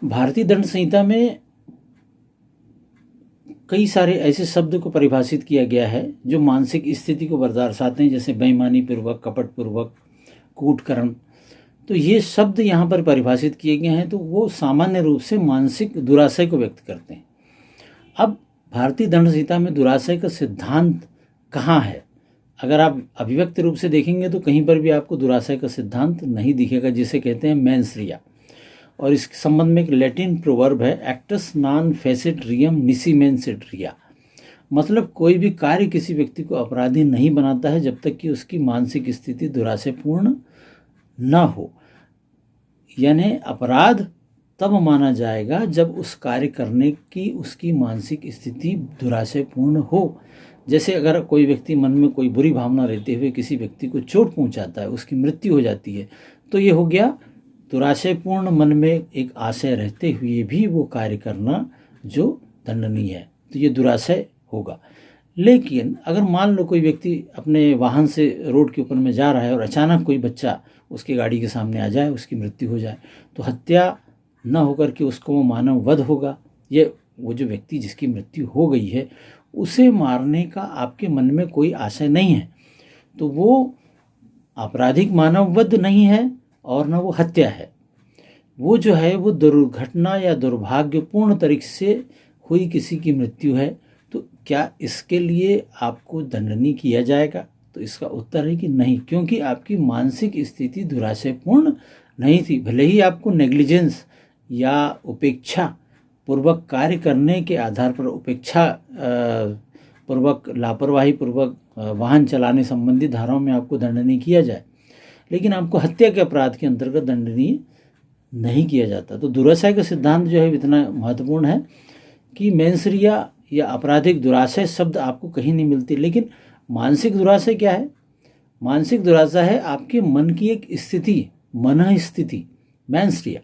भारतीय दंड संहिता में कई सारे ऐसे शब्द को परिभाषित किया गया है जो मानसिक स्थिति को दर्शाते हैं, जैसे बेईमानी पूर्वक, कपट पूर्वक, कूटकर्म। तो ये शब्द यहाँ पर परिभाषित किए गए हैं, तो वो सामान्य रूप से मानसिक दुराशय को व्यक्त करते हैं। अब भारतीय दंड संहिता में दुराशय का सिद्धांत कहाँ है? अगर आप अभिव्यक्त रूप से देखेंगे तो कहीं पर भी आपको दुराशय का सिद्धांत नहीं दिखेगा, जिसे कहते हैं मेंस रिया। और इस संबंध में एक लैटिन प्रोवर्ब है, एक्टस नॉन फेसिट रियम निसी मेंसिट रिया। मतलब कोई भी कार्य किसी व्यक्ति को अपराधी नहीं बनाता है जब तक कि उसकी मानसिक स्थिति दुराशयपूर्ण न हो। यानी अपराध तब माना जाएगा जब उस कार्य करने की उसकी मानसिक स्थिति दुराशयपूर्ण हो। जैसे अगर कोई व्यक्ति मन में कोई बुरी भावना रहते हुए किसी व्यक्ति को चोट पहुंचाता है, उसकी मृत्यु हो जाती है, तो ये हो गया दुराशयपूर्ण मन में एक आशय रहते हुए भी वो कार्य करना जो दंडनीय है, तो ये दुराशय होगा। लेकिन अगर मान लो कोई व्यक्ति अपने वाहन से रोड के ऊपर में जा रहा है और अचानक कोई बच्चा उसकी गाड़ी के सामने आ जाए, उसकी मृत्यु हो जाए, तो हत्या न होकर के उसको वो मानव वध होगा। ये वो जो व्यक्ति जिसकी मृत्यु हो गई है उसे मारने का आपके मन में कोई आशय नहीं है, तो वो आपराधिक मानव वध नहीं है और न वो हत्या है। वो जो है वो दुर्घटना या दुर्भाग्यपूर्ण तरीके से हुई किसी की मृत्यु है। तो क्या इसके लिए आपको दंडनीय किया जाएगा? तो इसका उत्तर है कि नहीं, क्योंकि आपकी मानसिक स्थिति दुराशयपूर्ण नहीं थी। भले ही आपको नेग्लिजेंस या उपेक्षा पूर्वक कार्य करने के आधार पर, उपेक्षा पूर्वक, लापरवाही पूर्वक वाहन चलाने संबंधी धाराओं में आपको दंडनीय किया जाए, लेकिन आपको हत्या के अपराध के अंतर्गत दंडनीय नहीं किया जाता। तो दुराशय का सिद्धांत जो है इतना महत्वपूर्ण है कि मेंस रिया या आपराधिक दुराशय शब्द आपको कहीं नहीं मिलती। लेकिन मानसिक दुराशय क्या है? मानसिक दुराशय है आपके मन की एक स्थिति, मन स्थिति, मेंस रिया।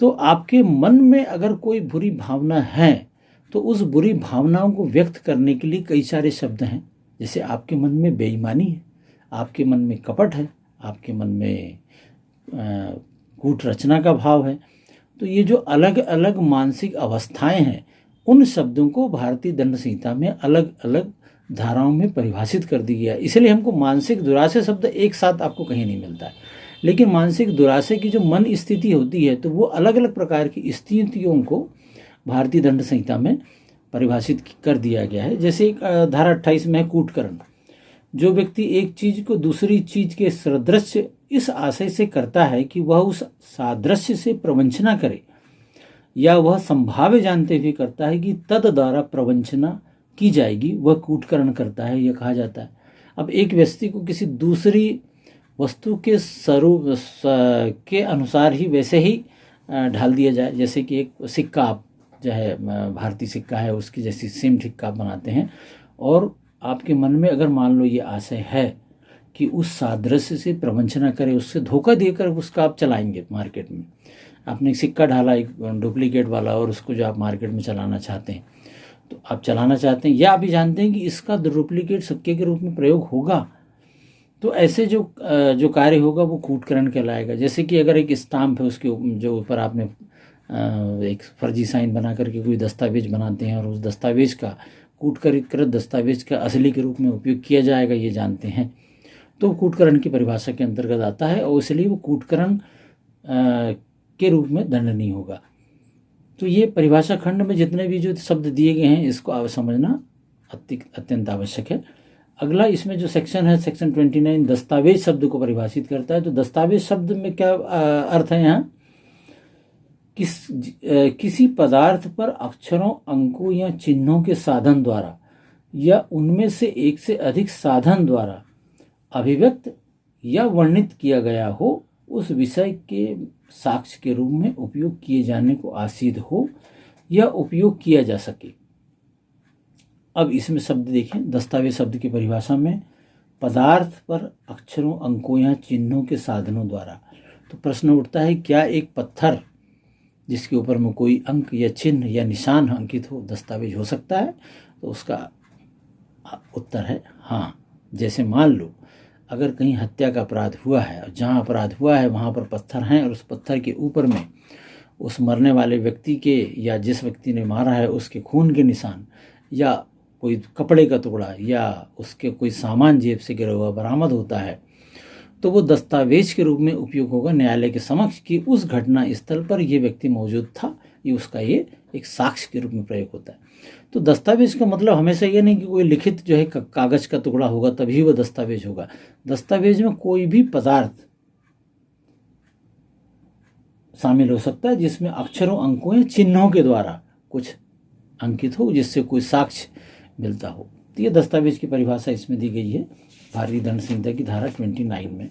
तो आपके मन में अगर कोई बुरी भावना है तो उस बुरी भावनाओं को व्यक्त करने के लिए कई सारे शब्द हैं। जैसे आपके मन में बेईमानी है, आपके मन में कपट है, आपके मन में कूट रचना का भाव है। तो ये जो अलग अलग मानसिक अवस्थाएं हैं, उन शब्दों को भारतीय दंड संहिता में अलग अलग धाराओं में परिभाषित कर दी गया है। इसलिए हमको मानसिक दुराशय शब्द एक साथ आपको कहीं नहीं मिलता है। लेकिन मानसिक दुराशय की जो मन स्थिति होती है, तो वो अलग अलग प्रकार की स्थितियों को भारतीय दंड संहिता में परिभाषित कर दिया गया है। जैसे धारा 28 में है कूटकर्म। जो व्यक्ति एक चीज को दूसरी चीज के सदृश्य इस आशय से करता है कि वह उस सादृश्य से प्रवंचना करे, या वह संभाव्य जानते हुए करता है कि तद द्वारा प्रवंचना की जाएगी, वह कूटकर्म करता है, यह कहा जाता है। अब एक व्यक्ति को किसी दूसरी वस्तु के स्वरूप के अनुसार ही वैसे ही ढाल दिया जाए। जैसे कि एक सिक्का, आप जो है भारतीय सिक्का है, उसकी जैसी सेम सिक्का आप बनाते हैं, और आपके मन में अगर मान लो ये आशय है कि उस सादृश्य से प्रवंचना करें, उससे धोखा देकर उसका आप चलाएंगे मार्केट में। आपने एक सिक्का ढाला एक डुप्लीकेट वाला, और उसको जो आप मार्केट में चलाना चाहते हैं, तो आप चलाना चाहते हैं या आप भी जानते हैं कि इसका डुप्लीकेट सिक्के के रूप में प्रयोग होगा, तो ऐसे जो कार्य होगा वो कूटकर्म कहलाएगा। जैसे कि अगर एक स्टाम्प है, उसके जो ऊपर आपने एक फर्जी साइन बना करके कोई दस्तावेज बनाते हैं, और उस दस्तावेज का कूटकृत दस्तावेज का असली के रूप में उपयोग किया जाएगा, ये जानते हैं, तो कूटकर्म की परिभाषा के अंतर्गत आता है, और इसलिए वो कूटकर्म के रूप में दंडनीय होगा। तो ये परिभाषा खंड में जितने भी जो शब्द दिए गए हैं, इसको समझना अत्यंत आवश्यक है। अगला इसमें जो सेक्शन है, सेक्शन 29, दस्तावेज शब्द को परिभाषित करता है। तो दस्तावेज शब्द में क्या अर्थ है यहाँ? किसी पदार्थ पर अक्षरों, अंकों या चिन्हों के साधन द्वारा या उनमें से एक से अधिक साधन द्वारा अभिव्यक्त या वर्णित किया गया हो, उस विषय के साक्ष्य के रूप में उपयोग किए जाने को आसीद हो या उपयोग किया जा सके। अब इसमें शब्द देखें, दस्तावेज शब्द की परिभाषा में पदार्थ पर अक्षरों, अंकों या चिन्हों के साधनों द्वारा। तो प्रश्न उठता है, क्या एक पत्थर जिसके ऊपर में कोई अंक या चिन्ह या निशान अंकित हो दस्तावेज हो सकता है? तो उसका उत्तर है हाँ। जैसे मान लो अगर कहीं हत्या का अपराध हुआ है, और जहाँ अपराध हुआ है वहाँ पर पत्थर हैं, और उस पत्थर के ऊपर में उस मरने वाले व्यक्ति के या जिस व्यक्ति ने मारा है उसके खून के निशान या कोई कपड़े का टुकड़ा या उसके कोई सामान जेब से गिरा हुआ बरामद होता है तो वो दस्तावेज के रूप में उपयोग होगा न्यायालय के समक्ष कि उस घटना स्थल पर ये व्यक्ति मौजूद था, ये उसका ये एक साक्ष्य के रूप में प्रयोग होता है। तो दस्तावेज का मतलब हमेशा ये नहीं कि कोई लिखित जो है कागज का टुकड़ा होगा तभी वो दस्तावेज होगा। दस्तावेज में कोई भी पदार्थ शामिल हो सकता है जिसमें अक्षरों, अंकों या चिन्हों के द्वारा कुछ अंकित हो जिससे कोई साक्ष्य मिलता हो। तो ये दस्तावेज की परिभाषा इसमें दी गई है भारतीय दंड संहिता की धारा 29 में।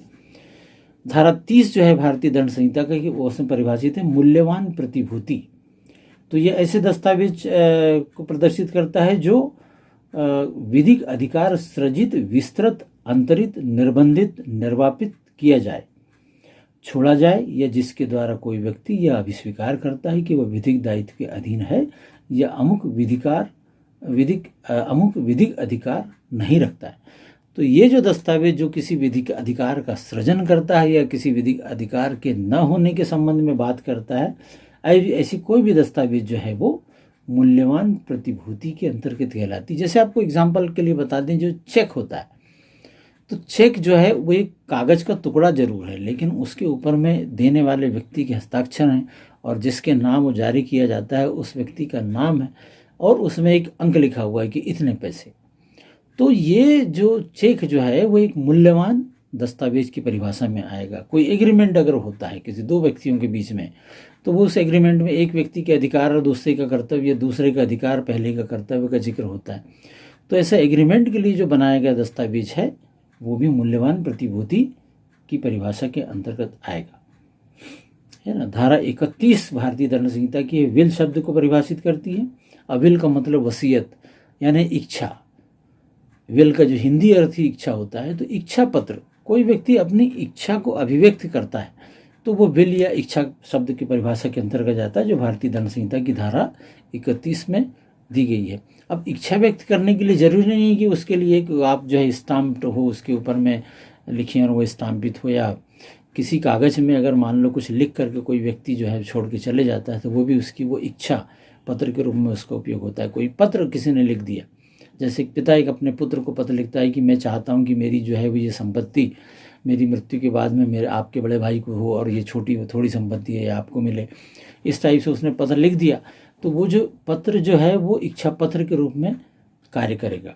धारा 30 जो है भारतीय दंड संहिता का, कि वो उसमें परिभाषित है मूल्यवान प्रतिभूति। तो ये ऐसे दस्तावेज को प्रदर्शित करता है जो विधिक अधिकार सृजित, विस्तृत, अंतरित, निर्बंधित, निर्वापित किया जाए, छोड़ा जाए या जिसके द्वारा कोई व्यक्ति यह अभिस्वीकार करता है कि वह विधिक दायित्व के अधीन है या अमुक विधिक अधिकार नहीं रखता है। तो ये जो दस्तावेज जो किसी विधिक अधिकार का सृजन करता है या किसी विधिक अधिकार के न होने के संबंध में बात करता है, ऐसी कोई भी दस्तावेज जो है वो मूल्यवान प्रतिभूति के अंतर्गत कहलाती है। जैसे आपको एग्जाम्पल के लिए बता दें, जो चेक होता है, तो चेक जो है वो एक कागज का टुकड़ा जरूर है, लेकिन उसके ऊपर में देने वाले व्यक्ति के हस्ताक्षर हैं और जिसके नाम वो जारी किया जाता है उस व्यक्ति का नाम है और उसमें एक अंक लिखा हुआ है कि इतने पैसे। तो ये जो चेक जो है वो एक मूल्यवान दस्तावेज की परिभाषा में आएगा। कोई एग्रीमेंट अगर होता है किसी दो व्यक्तियों के बीच में, तो वो उस एग्रीमेंट में एक व्यक्ति के अधिकार और दूसरे का कर्तव्य, दूसरे का अधिकार पहले का कर्तव्य का जिक्र होता है। तो ऐसा एग्रीमेंट के लिए जो बनाया गया दस्तावेज है वो भी मूल्यवान प्रतिभूति की परिभाषा के अंतर्गत आएगा, है ना। धारा 31 भारतीय दंड संहिता की विल शब्द को परिभाषित करती है। अविल का मतलब वसीयत यानी इच्छा। विल का जो हिंदी अर्थ ही इच्छा होता है। तो इच्छा पत्र, कोई व्यक्ति अपनी इच्छा को अभिव्यक्त करता है तो वो विल या इच्छा शब्द की परिभाषा के अंतर्गत जाता है, जो भारतीय दंड संहिता की धारा 31 में दी गई है। अब इच्छा व्यक्त करने के लिए जरूरी नहीं है कि उसके लिए आप जो है स्टाम्प्ड हो, उसके ऊपर में लिखें और वो स्टाम्पित हो, या किसी कागज में अगर मान लो कुछ लिख करके कोई व्यक्ति जो है छोड़ के चले जाता है तो वो भी उसकी वो इच्छा पत्र के रूप में उसका उपयोग होता है। कोई पत्र किसी ने लिख दिया, जैसे पिता एक अपने पुत्र को पत्र लिखता है कि मैं चाहता हूँ कि मेरी जो है वो ये संपत्ति मेरी मृत्यु के बाद में मेरे आपके बड़े भाई को हो और ये थोड़ी संपत्ति है आपको मिले, इस टाइप से उसने पत्र लिख दिया। तो वो जो पत्र जो है वो इच्छा पत्र के रूप में कार्य करेगा।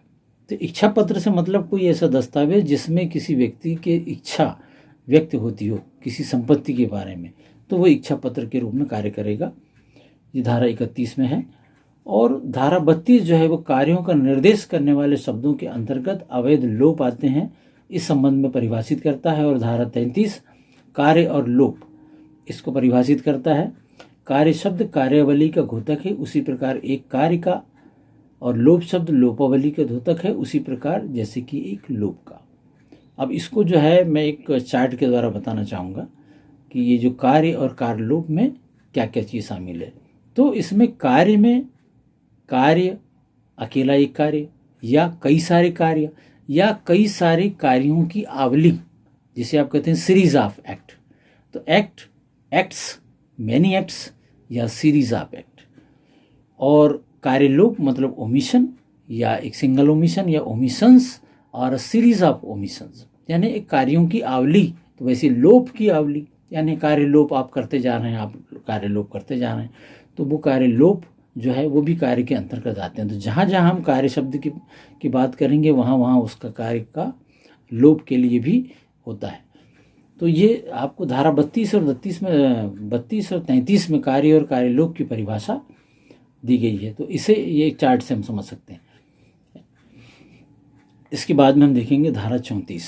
तो इच्छा पत्र से मतलब कोई ऐसा दस्तावेज जिसमें किसी व्यक्ति के इच्छा व्यक्त होती हो किसी संपत्ति के बारे में, तो वो इच्छा पत्र के रूप में कार्य करेगा। ये धारा 31 में है। और धारा 32 जो है वो कार्यों का निर्देश करने वाले शब्दों के अंतर्गत अवैध लोप आते हैं, इस संबंध में परिभाषित करता है। और धारा 33 कार्य और लोप, इसको परिभाषित करता है। कार्य शब्द कार्यावली का द्योतक है, उसी प्रकार एक कार्य का, और लोप शब्द लोपावली का द्योतक है, उसी प्रकार जैसे कि एक लोप का। अब इसको जो है मैं एक चार्ट के द्वारा बताना चाहूँगा कि ये जो कार्य और कार्य लोप में क्या क्या चीज़ शामिल है। तो इसमें कार्य में कार्य अकेला एक कार्य या कई सारे कार्य या कई सारे कार्यों की आवली, जिसे आप कहते हैं सीरीज ऑफ एक्ट। तो एक्ट्स, मैनी एक्ट्स या सीरीज ऑफ एक्ट। और कार्यलोप मतलब ओमिशन या एक सिंगल ओमिशन या ओमिशंस और सीरीज ऑफ ओमिशंस, यानी एक कार्यों की आवली। तो वैसे लोप की आवली यानी कार्यलोप आप करते जा रहे हैं, आप कार्यलोप करते जा रहे हैं, तो वो कार्यलोप जो है वो भी कार्य के अंतर्गत आते हैं। तो जहाँ जहाँ हम कार्य शब्द की बात करेंगे वहाँ वहाँ उसका कार्य का लोप के लिए भी होता है। तो ये आपको धारा 32 और 33 में कार्य और कार्य लोप की परिभाषा दी गई है। तो इसे ये चार्ट से हम समझ सकते हैं। इसके बाद में हम देखेंगे धारा 34।